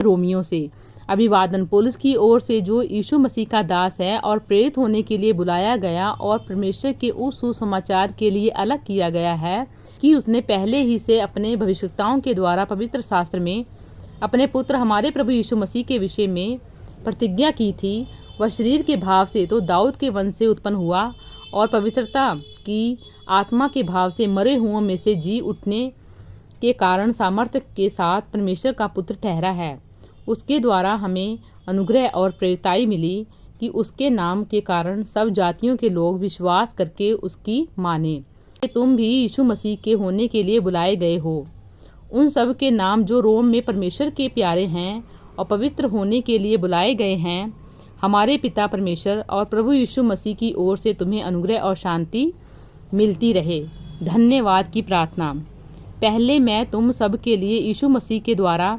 Romeo से। अभिवादन पौलुस की ओर से, जो यीशु मसीह का दास है और प्रेरित होने के लिए बुलाया गया और परमेश्वर के उस सुसमाचार के लिए अलग किया गया है कि उसने पहले ही से अपने भविष्यवक्ताओं के द्वारा पवित्र शास्त्र में अपने पुत्र हमारे प्रभु यीशु मसीह के विषय में प्रतिज्ञा की थी। वह शरीर के भाव से तो दाऊद के वंश से उत्पन्न हुआ और पवित्रता की आत्मा के भाव से मरे हुओं में से जी उठने के कारण सामर्थ्य के साथ परमेश्वर का पुत्र ठहरा है। उसके द्वारा हमें अनुग्रह और प्रेरिताई मिली कि उसके नाम के कारण सब जातियों के लोग विश्वास करके उसकी माने। तुम भी यीशु मसीह के होने के लिए बुलाए गए हो। उन सब के नाम जो रोम में परमेश्वर के प्यारे हैं और पवित्र होने के लिए बुलाए गए हैं। हमारे पिता परमेश्वर और प्रभु यीशु मसीह की ओर से तुम्हें अनुग्रह और शांति मिलती रहे। धन्यवाद की प्रार्थना। पहले मैं तुम सब के लिए यीशु मसीह के द्वारा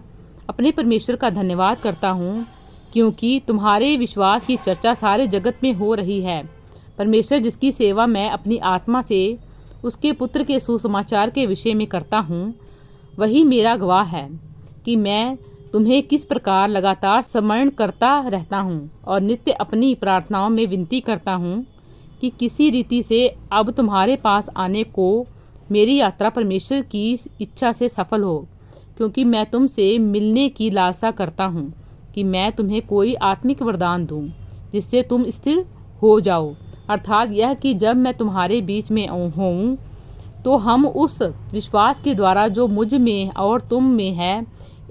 अपने परमेश्वर का धन्यवाद करता हूँ, क्योंकि तुम्हारे विश्वास की चर्चा सारे जगत में हो रही है। परमेश्वर जिसकी सेवा मैं अपनी आत्मा से उसके पुत्र के सुसमाचार के विषय में करता हूँ, वही मेरा गवाह है कि मैं तुम्हें किस प्रकार लगातार स्मरण करता रहता हूँ और नित्य अपनी प्रार्थनाओं में विनती करता हूँ कि किसी रीति से अब तुम्हारे पास आने को मेरी यात्रा परमेश्वर की इच्छा से सफल हो, क्योंकि मैं तुमसे मिलने की लालसा करता हूँ कि मैं तुम्हें कोई आत्मिक वरदान दूँ जिससे तुम स्थिर हो जाओ, अर्थात यह कि जब मैं तुम्हारे बीच में हूँ तो हम उस विश्वास के द्वारा जो मुझ में और तुम में है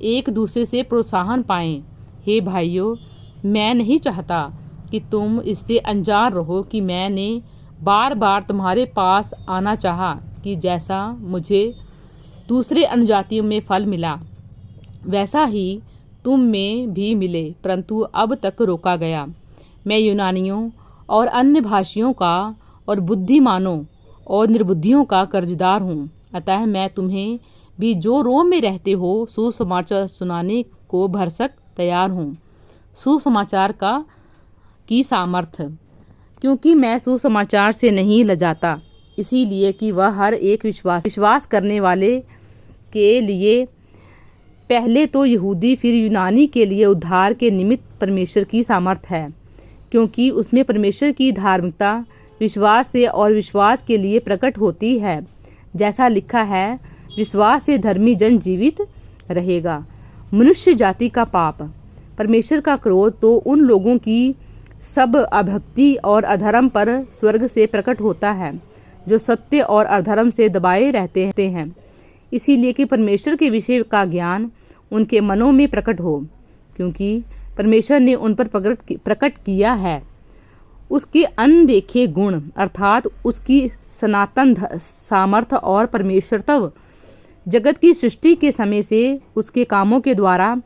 एक दूसरे से प्रोत्साहन पाएं। हे भाइयों, मैं नहीं चाहता कि तुम इससे अनजान रहो कि मैंने बार बार तुम्हारे पास आना चाहा कि जैसा मुझे दूसरे अन्यजातियों में फल मिला वैसा ही तुम में भी मिले, परंतु अब तक रोका गया। मैं यूनानियों और अन्य भाषियों का और बुद्धिमानों और निर्बुद्धियों का कर्जदार हूँ। अतः मैं तुम्हें भी जो रोम में रहते हो सुसमाचार सुनाने को भरसक तैयार हूँ। सुसमाचार की सामर्थ्य, क्योंकि मैं सुसमाचार से नहीं लजाता, इसीलिए कि वह हर एक विश्वास करने वाले के लिए, पहले तो यहूदी फिर यूनानी के लिए उद्धार के निमित्त परमेश्वर की सामर्थ्य है, क्योंकि उसमें परमेश्वर की धार्मिकता विश्वास से और विश्वास के लिए प्रकट होती है। जैसा लिखा है, विश्वास से धर्मी जन जीवित रहेगा। मनुष्य जाति का पाप, परमेश्वर का क्रोध तो उन लोगों की सब अभक्ति और अधर्म पर स्वर्ग से प्रकट होता है जो सत्य और अधर्म से दबाए रहते हैं, इसीलिए कि परमेश्वर के विषय का ज्ञान उनके मनों में प्रकट हो, क्योंकि परमेश्वर ने उन पर प्रकट किया है उसके अनदेखे गुण, अर्थात उसकी सनातन सामर्थ्य और परमेश्वरत्व जगत की सृष्टि के समय से उसके कामों के द्वारा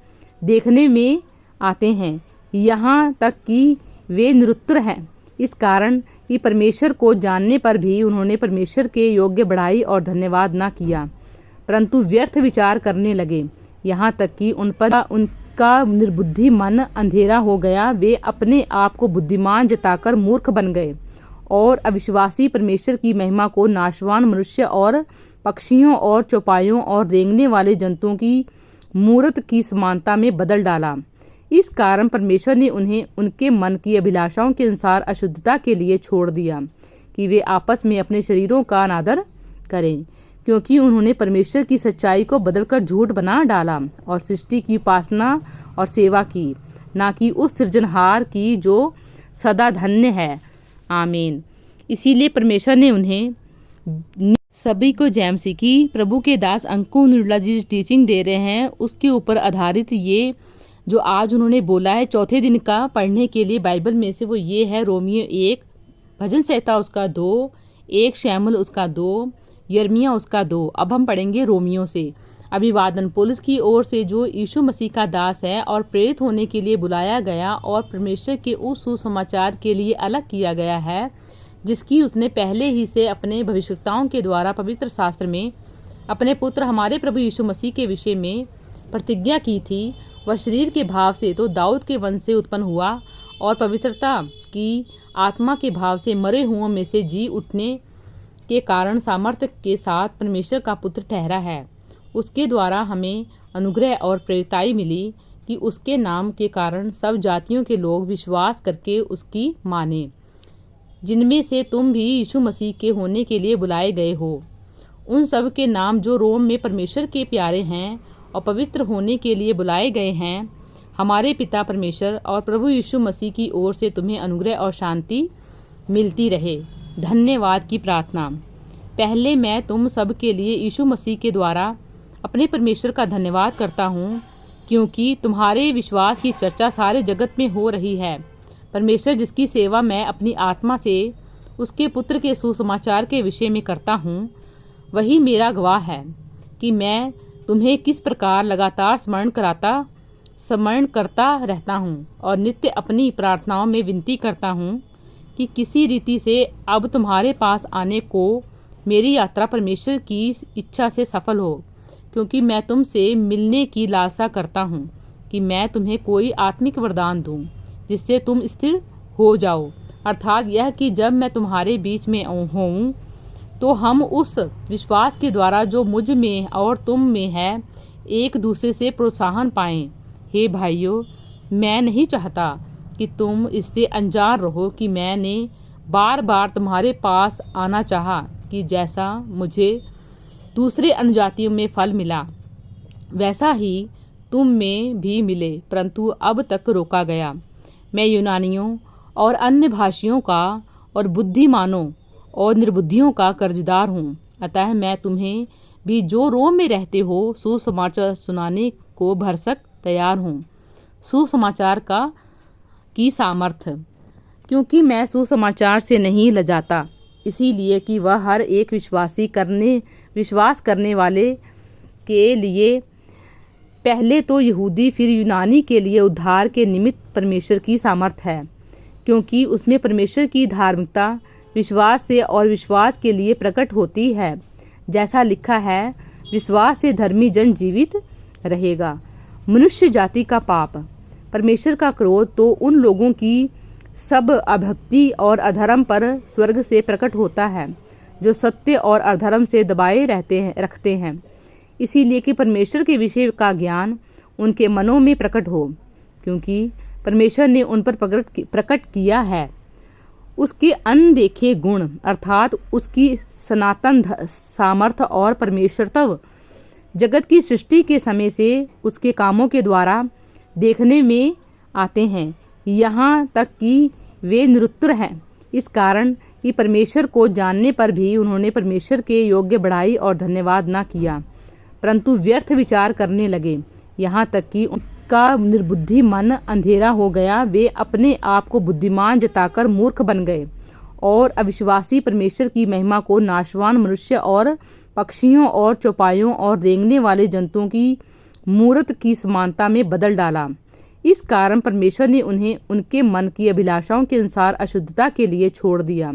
देखने में आते हैं, यहाँ तक कि वे निरुत्तर हैं। इस कारण कि परमेश्वर को जानने पर भी उन्होंने परमेश्वर के योग्य बढ़ाई और धन्यवाद न किया, परंतु व्यर्थ विचार करने लगे, यहाँ तक कि उनका निर्बुद्धि मन अंधेरा हो गया। वे अपने आप को बुद्धिमान जताकर मूर्ख बन गए और अविश्वासी परमेश्वर की महिमा को नाशवान मनुष्य और पक्षियों और चौपाइयों और रेंगने वाले जंतुओं की मूर्त की समानता में बदल डाला। इस कारण परमेश्वर ने उन्हें उनके मन की अभिलाषाओं के अनुसार अशुद्धता के लिए छोड़ दिया कि वे आपस में अपने शरीरों का अनादर करें, क्योंकि उन्होंने परमेश्वर की सच्चाई को बदलकर झूठ बना डाला और सृष्टि की उपासना और सेवा की, ना कि उस सृजनहार की जो सदा धन्य है। आमीन। इसीलिए परमेश्वर ने उन्हें सभी को जैमसी की प्रभु के दास अंकु निर्मला जी टीचिंग दे रहे हैं, उसके ऊपर आधारित ये जो आज उन्होंने बोला है चौथे दिन का पढ़ने के लिए बाइबल में से, वो ये है रोमियो 1, भजन संहिता उसका 2, 1 शैमुएल उसका 2, यिर्मयाह उसका 2। अब हम पढ़ेंगे रोमियो से। अभिवादन पौलुस की ओर से, जो यीशु मसीह का दास है और प्रेरित होने के लिए बुलाया गया और परमेश्वर के उस सुसमाचार के लिए अलग किया गया है जिसकी उसने पहले ही से अपने भविष्यवक्ताओं के द्वारा पवित्र शास्त्र में अपने पुत्र हमारे प्रभु यीशु मसीह के विषय में प्रतिज्ञा की थी। वह शरीर के भाव से तो दाऊद के वंश से उत्पन्न हुआ और पवित्रता की आत्मा के भाव से मरे हुओं में से जी उठने के कारण सामर्थ्य के साथ परमेश्वर का पुत्र ठहरा है। उसके द्वारा हमें अनुग्रह और प्रेरिताई मिली कि उसके नाम के कारण सब जातियों के लोग विश्वास करके उसकी माने, जिनमें से तुम भी यीशु मसीह के होने के लिए बुलाए गए हो। उन सब के नाम जो रोम में परमेश्वर के प्यारे हैं और पवित्र होने के लिए बुलाए गए हैं। हमारे पिता परमेश्वर और प्रभु यीशु मसीह की ओर से तुम्हें अनुग्रह और शांति मिलती रहे। धन्यवाद की प्रार्थना। पहले मैं तुम सब के लिए यीशु मसीह के द्वारा अपने परमेश्वर का धन्यवाद करता हूँ, क्योंकि तुम्हारे विश्वास की चर्चा सारे जगत में हो रही है। परमेश्वर जिसकी सेवा मैं अपनी आत्मा से उसके पुत्र के सुसमाचार के विषय में करता हूँ, वही मेरा गवाह है कि मैं तुम्हें किस प्रकार लगातार स्मरण करता रहता हूँ और नित्य अपनी प्रार्थनाओं में विनती करता हूँ कि किसी रीति से अब तुम्हारे पास आने को मेरी यात्रा परमेश्वर की इच्छा से सफल हो, क्योंकि मैं तुमसे मिलने की लालसा करता हूँ कि मैं तुम्हें कोई आत्मिक वरदान दूँ जिससे तुम स्थिर हो जाओ, अर्थात यह कि जब मैं तुम्हारे बीच में हूँ तो हम उस विश्वास के द्वारा जो मुझ में और तुम में है एक दूसरे से प्रोत्साहन पाएं। हे भाइयों, मैं नहीं चाहता कि तुम इससे अनजान रहो कि मैंने बार बार तुम्हारे पास आना चाहा कि जैसा मुझे दूसरे अन्यजातियों में फल मिला वैसा ही तुम में भी मिले, परंतु अब तक रोका गया। मैं यूनानियों और अन्य भाषियों का और बुद्धिमानों और निर्बुद्धियों का कर्जदार हूँ। अतः मैं तुम्हें भी जो रोम में रहते हो सुसमाचार सुनाने को भरसक तैयार हूँ। सुसमाचार की सामर्थ्य, क्योंकि मैं सुसमाचार से नहीं लजाता, इसीलिए कि वह हर एक विश्वास करने वाले के लिए, पहले तो यहूदी फिर यूनानी के लिए उद्धार के निमित्त परमेश्वर की सामर्थ है, क्योंकि उसमें परमेश्वर की धार्मिकता विश्वास से और विश्वास के लिए प्रकट होती है। जैसा लिखा है, विश्वास से धर्मी जन जीवित रहेगा। मनुष्य जाति का पाप, परमेश्वर का क्रोध तो उन लोगों की सब अभक्ति और अधर्म पर स्वर्ग से प्रकट होता है जो सत्य और अधर्म से दबाए रखते हैं, इसीलिए कि परमेश्वर के विषय का ज्ञान उनके मनों में प्रकट हो, क्योंकि परमेश्वर ने उन पर प्रकट किया है उसके अनदेखे गुण, अर्थात उसकी सनातन सामर्थ्य और परमेश्वरत्व जगत की सृष्टि के समय से उसके कामों के द्वारा देखने में आते हैं, यहाँ तक कि वे निरुत्तर हैं। इस कारण कि परमेश्वर को जानने पर भी उन्होंने परमेश्वर के योग्य बढ़ाई और धन्यवाद न किया, परंतु व्यर्थ विचार करने लगे, यहाँ तक कि उनका निर्बुद्धि मन अंधेरा हो गया। वे अपने आप को बुद्धिमान जताकर मूर्ख बन गए और अविश्वासी परमेश्वर की महिमा को नाशवान मनुष्य और पक्षियों और चौपाइयों और रेंगने वाले जंतुओं की मूर्त की समानता में बदल डाला। इस कारण परमेश्वर ने उन्हें उनके मन की अभिलाषाओं के अनुसार अशुद्धता के लिए छोड़ दिया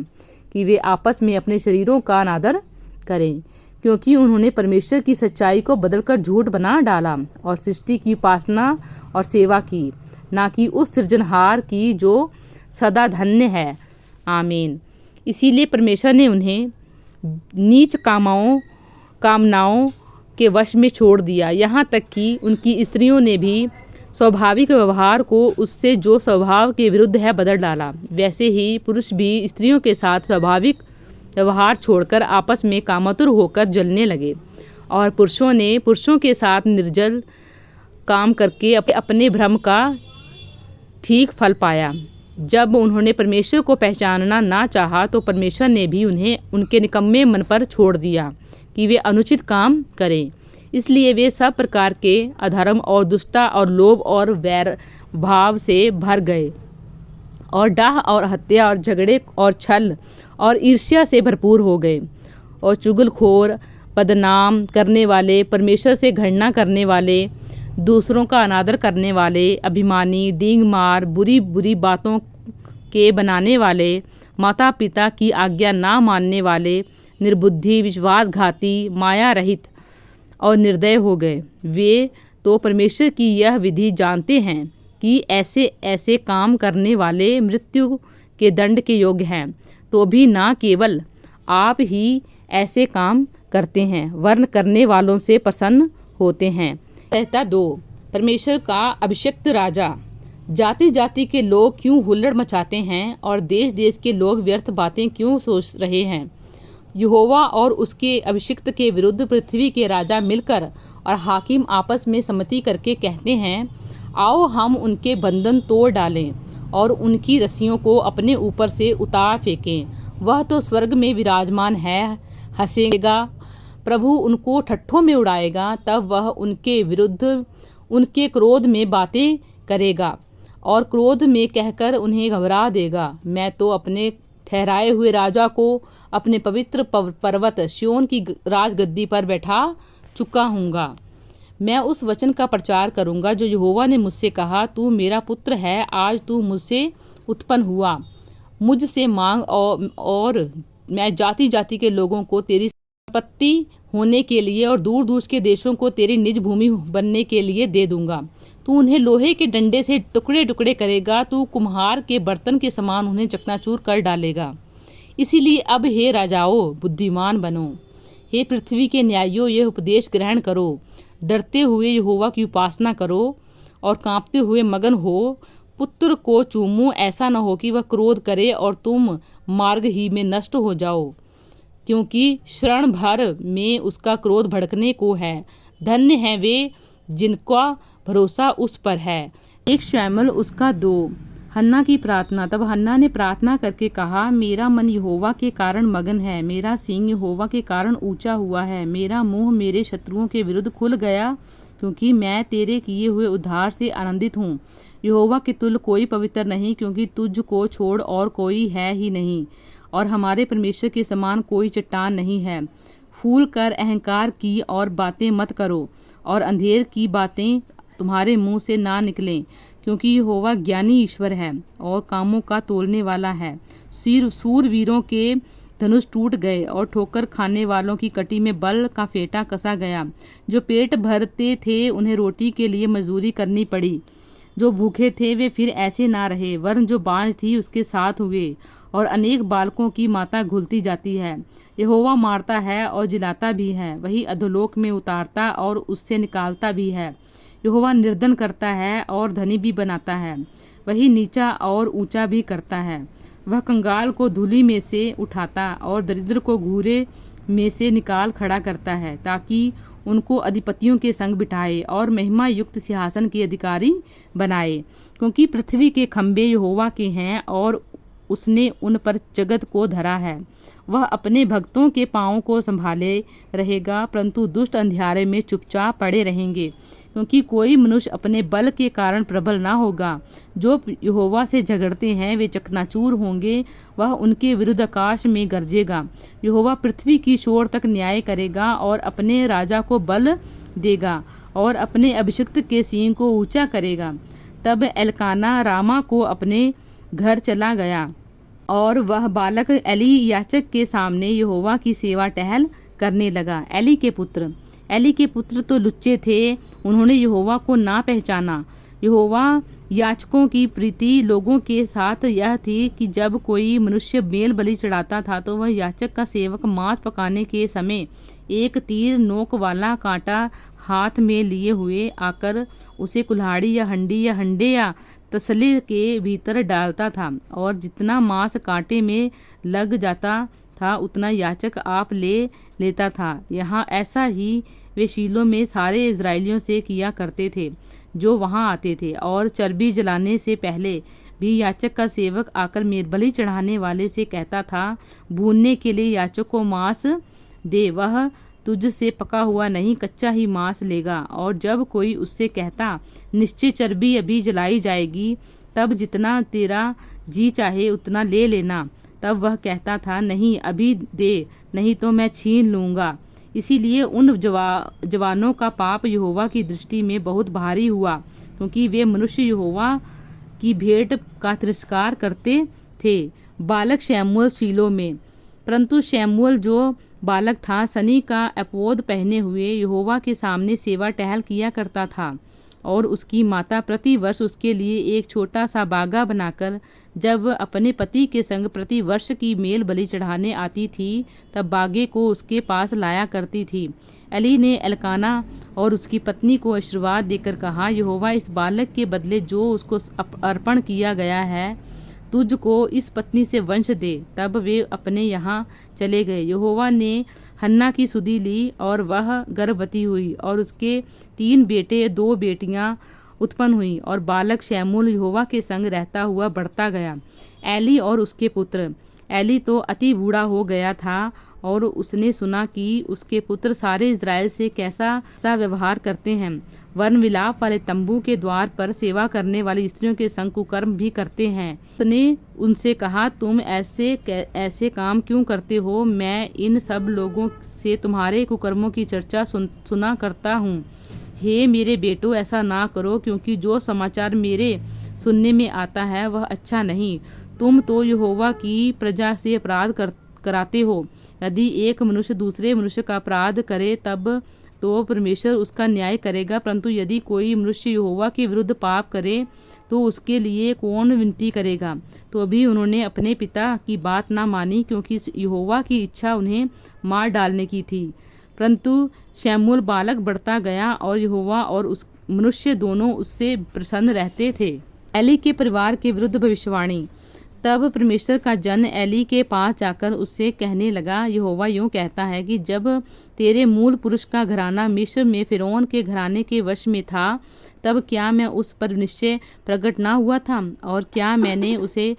कि वे आपस में अपने शरीरों का अनादर करें, क्योंकि उन्होंने परमेश्वर की सच्चाई को बदलकर झूठ बना डाला और सृष्टि की उपासना और सेवा की, ना कि उस सृजनहार की जो सदा धन्य है। आमीन। इसीलिए परमेश्वर ने उन्हें नीच कामनाओं के वश में छोड़ दिया, यहाँ तक कि उनकी स्त्रियों ने भी स्वाभाविक व्यवहार को उससे जो स्वभाव के विरुद्ध है बदल डाला। वैसे ही पुरुष भी स्त्रियों के साथ स्वाभाविक व्यवहार छोड़कर आपस में कामातुर होकर जलने लगे, और पुरुषों ने पुरुषों के साथ निर्जल काम करके अपने भ्रम का ठीक फल पाया। जब उन्होंने परमेश्वर को पहचानना ना चाहा तो परमेश्वर ने भी उन्हें उनके निकम्मे मन पर छोड़ दिया कि वे अनुचित काम करें। इसलिए वे सब प्रकार के अधर्म और दुष्टता और लोभ और वैर भाव से भर गए और डाह और हत्या और झगड़े और छल और ईर्ष्या से भरपूर हो गए और चुगलखोर, बदनाम करने वाले, परमेश्वर से घृणा करने वाले, दूसरों का अनादर करने वाले, अभिमानी, डींग मार, बुरी बुरी बातों के बनाने वाले, माता पिता की आज्ञा ना मानने वाले, निर्बुद्धि, विश्वासघाती, माया रहित और निर्दय हो गए। वे तो परमेश्वर की यह विधि जानते हैं कि ऐसे ऐसे काम करने वाले मृत्यु के दंड के योग्य हैं, तो भी ना केवल आप ही ऐसे काम करते हैं वरन करने वालों से प्रसन्न होते हैं। 2 परमेश्वर का अभिषिक्त राजा। जाति जाति के लोग क्यों हुल्लड़ मचाते हैं और देश देश के लोग व्यर्थ बातें क्यों सोच रहे हैं। यहोवा और उसके अभिषिक्त के विरुद्ध पृथ्वी के राजा मिलकर और हाकिम आपस में सम्मति करके कहते हैं, आओ हम उनके बंधन तोड़ डालें और उनकी रस्सियों को अपने ऊपर से उतार फेंकें। वह तो स्वर्ग में विराजमान है, हंसेगा, प्रभु उनको ठट्ठों में उड़ाएगा। तब वह उनके विरुद्ध उनके क्रोध में बातें करेगा और क्रोध में कहकर उन्हें घबरा देगा। मैं तो अपने ठहराए हुए राजा को अपने पवित्र पर्वत सिय्योन की राजगद्दी पर बैठा चुका हूँगा। मैं उस वचन का प्रचार करूँगा जो यहोवा ने मुझसे कहा, तू मेरा पुत्र है, आज तू मुझसे उत्पन्न हुआ। मुझसे मांग और मैं जाति जाति के लोगों को तेरी संपत्ति होने के लिए और दूर दूर के देशों को तेरी निज भूमि बनने के लिए दे दूंगा। तू उन्हें लोहे के डंडे से टुकड़े टुकड़े करेगा, तू कुम्हार के बर्तन के समान उन्हें चकनाचूर कर डालेगा। इसीलिए अब हे राजाओं, बुद्धिमान बनो, हे पृथ्वी के न्यायियों, यह उपदेश ग्रहण करो। डरते हुए यहोवा की उपासना करो और कांपते हुए मगन हो। पुत्र को चूमो, ऐसा न हो कि वह क्रोध करे और तुम मार्ग ही में नष्ट हो जाओ, क्योंकि क्षण भर में उसका क्रोध भड़कने को है। धन्य हैं वे जिनका भरोसा उस पर है। 1 शमूएल उसका 2। हन्ना की प्रार्थना। तब हन्ना ने प्रार्थना करके कहा, मेरा मन यहोवा के कारण मगन है, मेरा सींग यहोवा के कारण ऊंचा हुआ है। मेरा मुंह मेरे शत्रुओं के विरुद्ध खुल गया, क्योंकि मैं तेरे किए हुए उद्धार से आनंदित हूँ। यहोवा के तुल्य कोई पवित्र नहीं, क्योंकि तुझको छोड़ और कोई है ही नहीं, और हमारे परमेश्वर के समान कोई चट्टान नहीं है। फूल कर अहंकार की और बातें मत करो, और अंधेर की बातें तुम्हारे मुंह से ना निकलें, क्योंकि यहोवा ज्ञानी ईश्वर है और कामों का तोलने वाला है। सूरवीरों के धनुष टूट गए और ठोकर खाने वालों की कटी में बल का फेंटा कसा गया। जो पेट भरते थे उन्हें रोटी के लिए मजदूरी करनी पड़ी, जो भूखे थे वे फिर ऐसे ना रहे, वरन जो बाँझ थी उसके साथ हुए, और अनेक बालकों की माता घुलती जाती है। यहोवा मारता है और जिलाता भी है, वही अधोलोक में उतारता और उससे निकालता भी है। यहोवा निर्धन करता है और धनी भी बनाता है, वही नीचा और ऊंचा भी करता है। वह कंगाल को धूलि में से उठाता और दरिद्र को घूरे में से निकाल खड़ा करता है, ताकि उनको अधिपतियों के संग बिठाए और महिमा युक्त सिंहासन के अधिकारी बनाए। क्योंकि पृथ्वी के खंभे यहोवा के हैं और उसने उन पर जगत को धरा है। वह अपने भक्तों के पाँवों को संभाले रहेगा, परंतु दुष्ट अंधियारे में चुपचाप पड़े रहेंगे। क्योंकि कोई मनुष्य अपने बल के कारण प्रबल ना होगा। जो यहोवा से झगड़ते हैं वे चकनाचूर होंगे, वह उनके विरुद्ध आकाश में गरजेगा। यहोवा पृथ्वी की छोर तक न्याय करेगा और अपने राजा को बल देगा और अपने अभिषिक्त के सींग को ऊंचा करेगा। तब एलकाना रामा को अपने घर चला गया और वह बालक एली याचक के सामने यहोवा की सेवा टहल करने लगा। एली के पुत्र तो लुच्चे थे, उन्होंने यहोवा को ना पहचाना। यहोवा याचकों की प्रीति लोगों के साथ यह थी कि जब कोई मनुष्य मेल बलि चढ़ाता था तो वह याचक का सेवक मांस पकाने के समय एक तीर नोक वाला कांटा हाथ में लिए हुए आकर उसे कुल्हाड़ी या हंडे या तसले के भीतर डालता था, और जितना मांस कांटे में लग जाता था उतना याचक आप ले लेता था। यहाँ ऐसा ही वे शीलो में सारे इजराइलियों से किया करते थे जो वहाँ आते थे। और चर्बी जलाने से पहले भी याचक का सेवक आकर मेलबलि चढ़ाने वाले से कहता था, भूनने के लिए याचक को मांस दे, वह तुझसे पका हुआ नहीं कच्चा ही मांस लेगा। और जब कोई उससे कहता, निश्चय चर्बी अभी जलाई जाएगी, तब जितना तेरा जी चाहे उतना ले लेना, तब वह कहता था, नहीं अभी दे, नहीं तो मैं छीन लूँगा। इसीलिए उन जवानों का पाप यहोवा की दृष्टि में बहुत भारी हुआ, क्योंकि वे मनुष्य यहोवा की भेंट का तिरस्कार करते थे। बालक शमूएल शीलो में। परंतु शमूएल जो बालक था सनी का एपोद पहने हुए यहोवा के सामने सेवा टहल किया करता था। और उसकी माता प्रति वर्ष उसके लिए एक छोटा सा बागा बनाकर जब अपने पति के संग प्रति वर्ष की मेल बलि चढ़ाने आती थी तब बागे को उसके पास लाया करती थी। एली ने एल्काना और उसकी पत्नी को आशीर्वाद देकर कहा, यहोवा इस बालक के बदले जो उसको अर्पण किया गया है तुझको इस पत्नी से वंश दे। तब वे अपने यहाँ चले गए। यहोवा ने हन्ना की सुधि ली और वह गर्भवती हुई और उसके 3 बेटे 2 बेटियां उत्पन्न हुई और बालक शैमूल यहोवा के संग रहता हुआ बढ़ता गया। एली और उसके पुत्र। एली तो अति बूढ़ा हो गया था और उसने सुना कि उसके पुत्र सारे इज़राइल से कैसा सा व्यवहार करते हैं, वर्ण विलाप वाले तंबू के द्वार पर सेवा करने वाली स्त्रियों के संग कुकर्म भी करते हैं। उसने उनसे कहा, तुम ऐसे काम क्यों करते हो? मैं इन सब लोगों से तुम्हारे कुकर्मों की चर्चा सुना करता हूँ। हे मेरे बेटों, ऐसा ना करो, क्योंकि जो समाचार मेरे सुनने में आता है वह अच्छा नहीं। तुम तो यहोवा की प्रजा से अपराध कराते हो। यदि एक मनुष्य दूसरे मनुष्य का अपराध करे तब तो परमेश्वर उसका न्याय करेगा, परंतु यदि कोई मनुष्य यहोवा के विरुद्ध पाप करे तो उसके लिए कौन विनती करेगा? तो भी उन्होंने अपने पिता की बात ना मानी, क्योंकि यहोवा की इच्छा उन्हें मार डालने की थी। परंतु शैमूल बालक बढ़ता गया और यहोवा और उस मनुष्य दोनों उससे प्रसन्न रहते थे। एली के परिवार के विरुद्ध भविष्यवाणी। तब परमेश्वर का जन एली के पास जाकर उससे कहने लगा, यहोवा यूँ कहता है कि जब तेरे मूल पुरुष का घराना मिस्र में फिरौन के घराने के वश में था तब क्या मैं उस पर निश्चय प्रकट ना हुआ था? और क्या मैंने उसे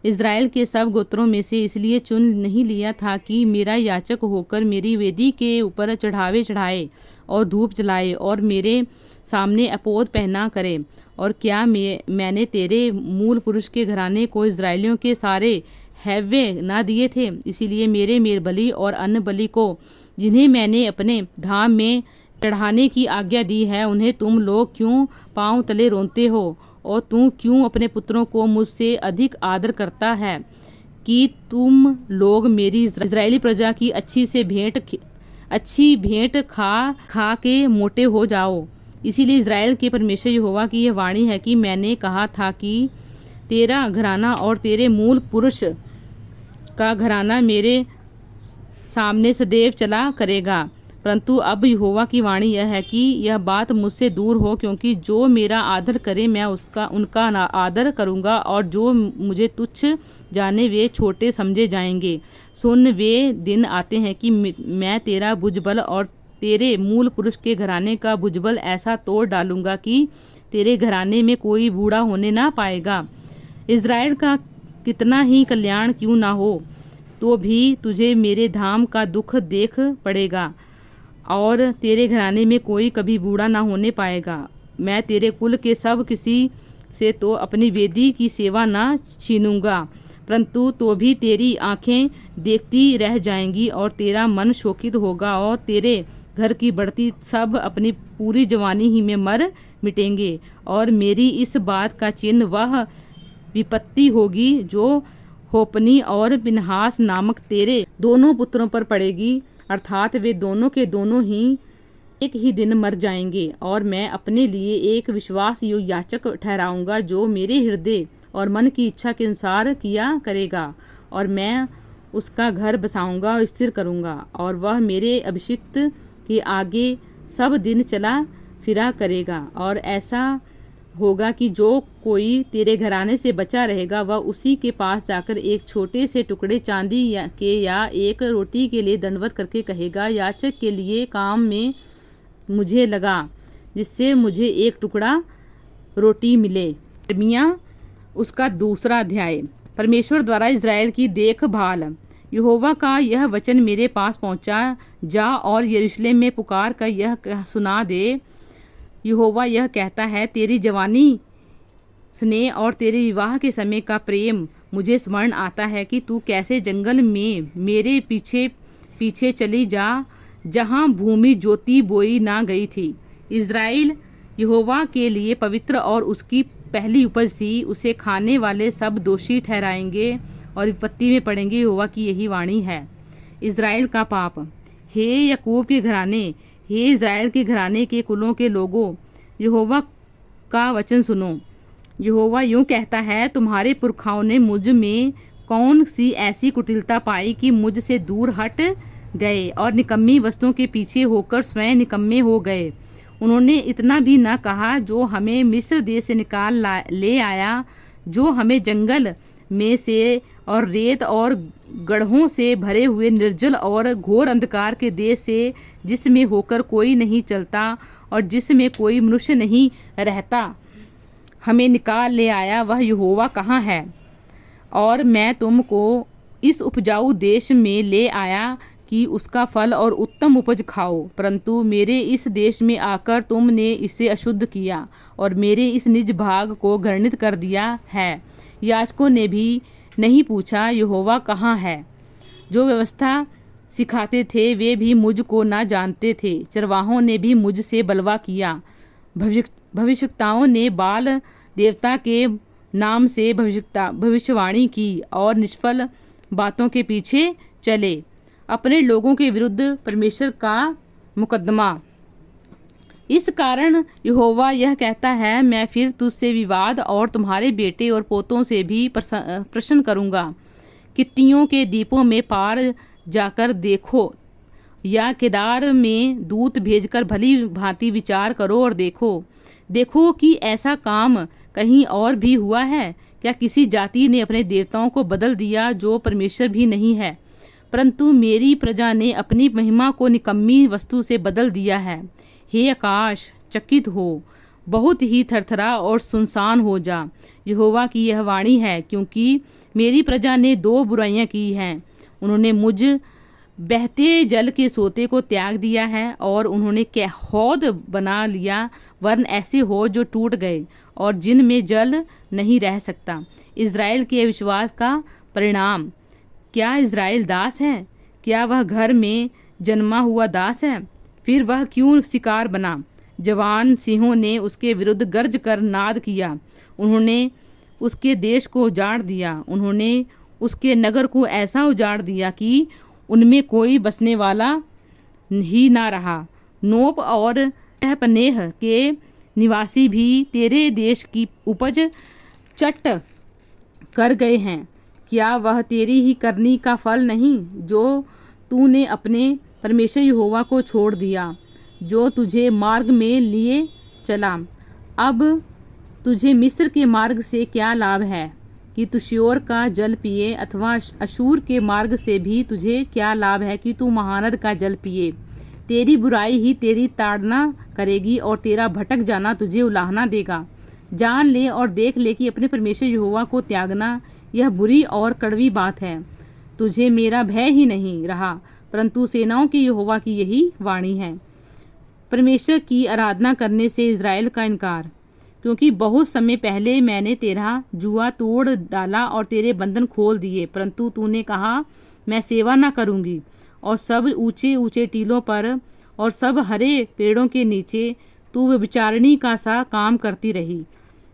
इज़राइल के सब गोत्रों में से इसलिए चुन नहीं लिया था कि मेरा याजक होकर मेरी वेदी के ऊपर चढ़ावे चढ़ाए और धूप जलाए और मेरे सामने अपोद पहना करे? और क्या मैंने तेरे मूल पुरुष के घराने को इज़राइलियों के सारे हैवे ना दिए थे? इसीलिए मेरे मेल बलि और अन्न बलि को जिन्हें मैंने अपने धाम में चढ़ाने की आज्ञा दी है उन्हें तुम लोग क्यों पांव तले रोते हो? और तू क्यों अपने पुत्रों को मुझसे अधिक आदर करता है कि तुम लोग मेरी इज़राइली प्रजा की अच्छी भेंट खा के मोटे हो जाओ? इसीलिए इज़राइल के परमेश्वर यहोवा की यह वाणी है कि मैंने कहा था कि तेरा घराना और तेरे मूल पुरुष का घराना मेरे सामने सदैव चला करेगा। परंतु अब यहोवा की वाणी यह है कि यह बात मुझसे दूर हो, क्योंकि जो मेरा आदर करे मैं उनका आदर करूँगा और जो मुझे तुच्छ जाने वे छोटे समझे जाएंगे। सुन, वे दिन आते हैं कि मैं तेरा भुजबल और तेरे मूल पुरुष के घराने का भुजबल ऐसा तोड़ डालूंगा कि तेरे घराने में कोई बूढ़ा होने ना पाएगा। इज़राइल का कितना ही कल्याण क्यों ना हो तो भी तुझे मेरे धाम का दुख देख पड़ेगा और तेरे घराने में कोई कभी बूढ़ा ना होने पाएगा। मैं तेरे कुल के सब किसी से तो अपनी वेदी की सेवा ना छीनूंगा, परंतु तो भी तेरी आंखें देखती रह जाएंगी और तेरा मन शोकित होगा और तेरे घर की बढ़ती सब अपनी पूरी जवानी ही में मर मिटेंगे। और मेरी इस बात का चिन्ह वह विपत्ति होगी जो होपनी और पिनहास नामक तेरे दोनों पुत्रों पर पड़ेगी, अर्थात वे दोनों के दोनों ही एक ही दिन मर जाएंगे। और मैं अपने लिए एक विश्वास योग्य याजक ठहराऊंगा जो मेरे हृदय और मन की इच्छा के अनुसार किया करेगा, और मैं उसका घर बसाऊंगा और स्थिर करूंगा, और वह मेरे अभिषिक्त के आगे सब दिन चला फिरा करेगा। और ऐसा होगा कि जो कोई तेरे घराने से बचा रहेगा वह उसी के पास जाकर एक छोटे से टुकड़े चांदी या एक रोटी के लिए दंडवत करके कहेगा, याजक के लिए काम में मुझे लगा, जिससे मुझे एक टुकड़ा रोटी मिले। यिर्मयाह उसका 2 अध्याय। परमेश्वर द्वारा इज़राइल की देखभाल। यहोवा का यह वचन मेरे पास पहुंचा, जा और यरूशलेम में पुकार कर यह सुना दे, यहोवा यह कहता है, तेरी जवानी स्नेह और तेरे विवाह के समय का प्रेम मुझे स्मरण आता है कि तू कैसे जंगल में मेरे पीछे पीछे चली जा, जहाँ भूमि ज्योति बोई ना गई थी। इज़राइल यहोवा के लिए पवित्र और उसकी पहली उपज थी। उसे खाने वाले सब दोषी ठहराएंगे और विपत्ति में पड़ेंगे। यहोवा की यही वाणी है। इज़राइल का पाप। हे याकूब के घराने, हे इज़राइल के घराने के कुलों के लोगों, यहोवा का वचन सुनो। यहोवा यूँ कहता है, तुम्हारे पुरखाओं ने मुझ में कौन सी ऐसी कुटिलता पाई कि मुझसे दूर हट गए और निकम्मी वस्तुओं के पीछे होकर स्वयं निकम्मे हो गए। उन्होंने इतना भी न कहा, जो हमें मिस्र देश से निकाल ले आया, जो हमें जंगल में से और रेत और गड्ढों से भरे हुए निर्जल और घोर अंधकार के देश से, जिसमें होकर कोई नहीं चलता और जिसमें कोई मनुष्य नहीं रहता, हमें निकाल ले आया, वह यहोवा कहाँ है? और मैं तुमको इस उपजाऊ देश में ले आया कि उसका फल और उत्तम उपज खाओ, परंतु मेरे इस देश में आकर तुमने इसे अशुद्ध किया और मेरे इस निज भाग को घृणित कर दिया है। याजकों ने भी नहीं पूछा, यहोवा कहाँ है? जो व्यवस्था सिखाते थे वे भी मुझ को न जानते थे। चरवाहों ने भी मुझसे बलवा किया। भविष्यवक्ताओं ने बाल देवता के नाम से भविष्यवाणी की और निष्फल बातों के पीछे चले। अपने लोगों के विरुद्ध परमेश्वर का मुकदमा। इस कारण यहोवा यह कहता है, मैं फिर तुझसे विवाद और तुम्हारे बेटे और पोतों से भी प्रश्न करूँगा। कित्तियों के द्वीपों में पार जाकर देखो, या केदार में दूत भेजकर भली भांति विचार करो और देखो कि ऐसा काम कहीं और भी हुआ है क्या? किसी जाति ने अपने देवताओं को बदल दिया जो परमेश्वर भी नहीं है, परंतु मेरी प्रजा ने अपनी महिमा को निकम्मी वस्तु से बदल दिया है। हे आकाश, चकित हो, बहुत ही थरथरा और सुनसान हो जा। यहोवा की यह वाणी है, क्योंकि मेरी प्रजा ने दो बुराइयां की हैं। उन्होंने मुझ बहते जल के सोते को त्याग दिया है और उन्होंने हौद बना लिया, वरन ऐसे हो जो टूट गए और जिनमें जल नहीं रह सकता। इज़राइल के विश्वास का परिणाम। क्या इज़राइल दास है? क्या वह घर में जन्मा हुआ दास है? फिर वह क्यों शिकार बना? जवान सिंहों ने उसके विरुद्ध गर्ज कर नाद किया। उन्होंने उसके देश को उजाड़ दिया। उन्होंने उसके नगर को ऐसा उजाड़ दिया कि उनमें कोई बसने वाला ही ना रहा। नोप और तहपनेह के निवासी भी तेरे देश की उपज चट कर गए हैं। क्या वह तेरी ही करनी का फल नहीं, जो तूने अपने परमेश्वर यहोवा को छोड़ दिया, जो तुझे मार्ग में लिए चला? अब तुझे मिस्र के मार्ग से क्या लाभ है कि तू श्योर का जल पिए, अथवा अशूर के मार्ग से भी तुझे क्या लाभ है कि तू महानद का जल पिए? तेरी बुराई ही तेरी ताड़ना करेगी और तेरा भटक जाना तुझे उलाहना देगा। जान ले और देख ले कि अपने परमेश्वर यहोवा को त्यागना यह बुरी और कड़वी बात है। तुझे मेरा भय ही नहीं रहा, परंतु सेनाओं के यहोवा की यही वाणी है। परमेश्वर की आराधना करने से इज़राइल का इनकार। क्योंकि बहुत समय पहले मैंने तेरा जुआ तोड़ डाला और तेरे बंधन खोल दिए, परंतु तूने कहा, मैं सेवा न करूँगी। और सब ऊंचे ऊंचे टीलों पर और सब हरे पेड़ों के नीचे तू व्यभिचारिणी का सा काम करती रही।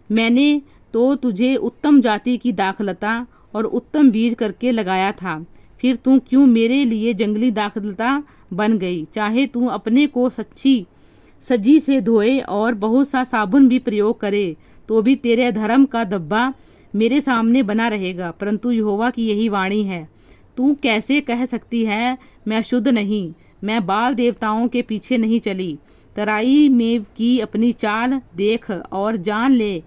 मैंने तो तुझे उत्तम जाति की दाखलता और उत्तम बीज करके लगाया था, फिर तू क्यों मेरे लिए जंगली दाखलता बन गई? चाहे तू अपने को सज्जी से धोए और बहुत सा साबुन भी प्रयोग करे, तो भी तेरे धर्म का धब्बा मेरे सामने बना रहेगा। परंतु यहोवा की यही वाणी है, तू कैसे कह सकती है, मैं शुद्ध नहीं, मैं बाल देवताओं के पीछे नहीं चली? तराई में की अपनी चाल देख और जान ले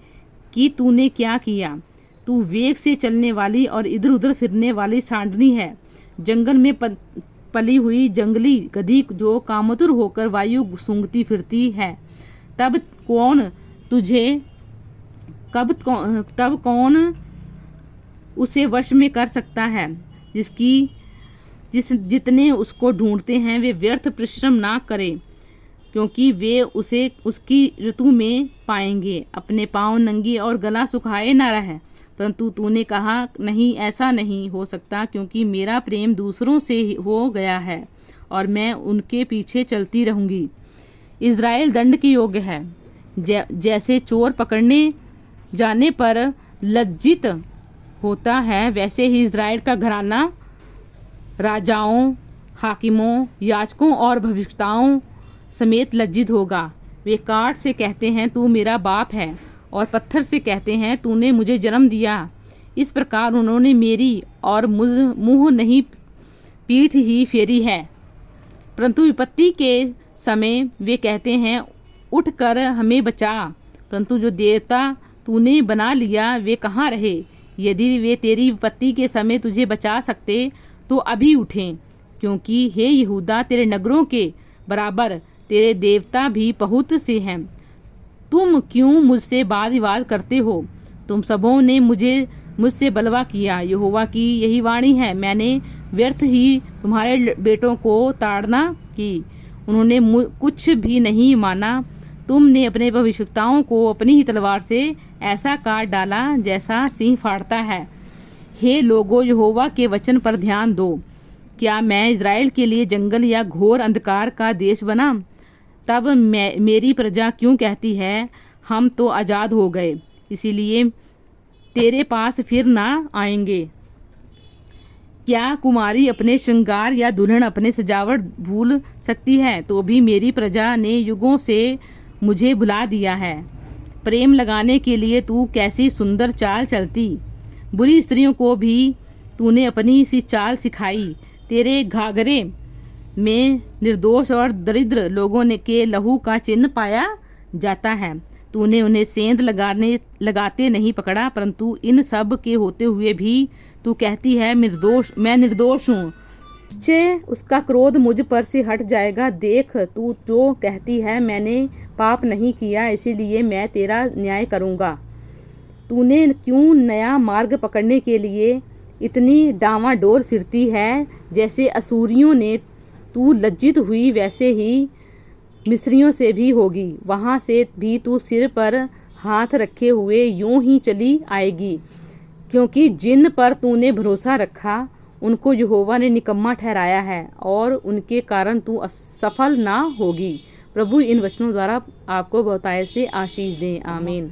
कि तूने क्या किया। तू वेग से चलने वाली और इधर उधर फिरने वाली सांडनी है, जंगल में पली हुई जंगली गधी जो कामतुर होकर वायु सूंघती फिरती है। तब कौन उसे वश में कर सकता है? जितने उसको ढूंढते हैं वे व्यर्थ परिश्रम ना करें, क्योंकि वे उसे उसकी ऋतु में पाएंगे। अपने पांव नंगे और गला सुखाए ना रहे। परंतु तूने कहा, नहीं, ऐसा नहीं हो सकता, क्योंकि मेरा प्रेम दूसरों से हो गया है और मैं उनके पीछे चलती रहूंगी। इज़राइल दंड के योग्य है। जैसे चोर पकड़ने जाने पर लज्जित होता है, वैसे ही इज़राइल का घराना राजाओं, हाकिमों, याजकों और भविष्यवक्ताओं समेत लज्जित होगा। वे काठ से कहते हैं तू मेरा बाप है, और पत्थर से कहते हैं तूने मुझे जन्म दिया। इस प्रकार उन्होंने मेरी और मुँह नहीं पीठ ही फेरी है। परंतु विपत्ति के समय वे कहते हैं उठ कर हमें बचा। परंतु जो देवता तूने बना लिया वे कहाँ रहे? यदि वे तेरी विपत्ति के समय तुझे बचा सकते तो अभी उठें, क्योंकि हे यहूदा तेरे नगरों के बराबर तेरे देवता भी बहुत से हैं। तुम क्यों मुझसे वाद विवाद करते हो? तुम सबों ने मुझसे बलवा किया। यहोवा की यही वाणी है, मैंने व्यर्थ ही तुम्हारे बेटों को ताड़ना की, उन्होंने कुछ भी नहीं माना। तुमने अपने भविष्यवक्ताओं को अपनी ही तलवार से ऐसा काट डाला जैसा सिंह फाड़ता है। हे लोगों, यहोवा के वचन पर ध्यान दो। क्या मैं इज़राइल के लिए जंगल या घोर अंधकार का देश बना? तब मेरी प्रजा क्यों कहती है हम तो आज़ाद हो गए, इसीलिए तेरे पास फिर ना आएंगे। क्या कुमारी अपने श्रृंगार या दुल्हन अपने सजावट भूल सकती है? तो भी मेरी प्रजा ने युगों से मुझे भुला दिया है। प्रेम लगाने के लिए तू कैसी सुंदर चाल चलती। बुरी स्त्रियों को भी तूने अपनी सी चाल सिखाई। तेरे घाघरे में निर्दोष और दरिद्र लोगों के लहू का चिन्ह पाया जाता है। तूने उन्हें सेंध लगाते नहीं पकड़ा, परंतु इन सब के होते हुए भी तू कहती है मैं निर्दोष हूँ। उसका क्रोध मुझ पर से हट जाएगा। देख, तू जो कहती है मैंने पाप नहीं किया, इसीलिए मैं तेरा न्याय करूँगा। तूने क्यों नया मार्ग पकड़ने के लिए इतनी डांवाडोल फिरती है? जैसे असूरियों ने तू लज्जित हुई, वैसे ही मिस्रियों से भी होगी। वहाँ से भी तू सिर पर हाथ रखे हुए यूं ही चली आएगी, क्योंकि जिन पर तूने भरोसा रखा उनको यहोवा ने निकम्मा ठहराया है, और उनके कारण तू असफल ना होगी। प्रभु इन वचनों द्वारा आपको बहुतायत से आशीष दें। आमीन।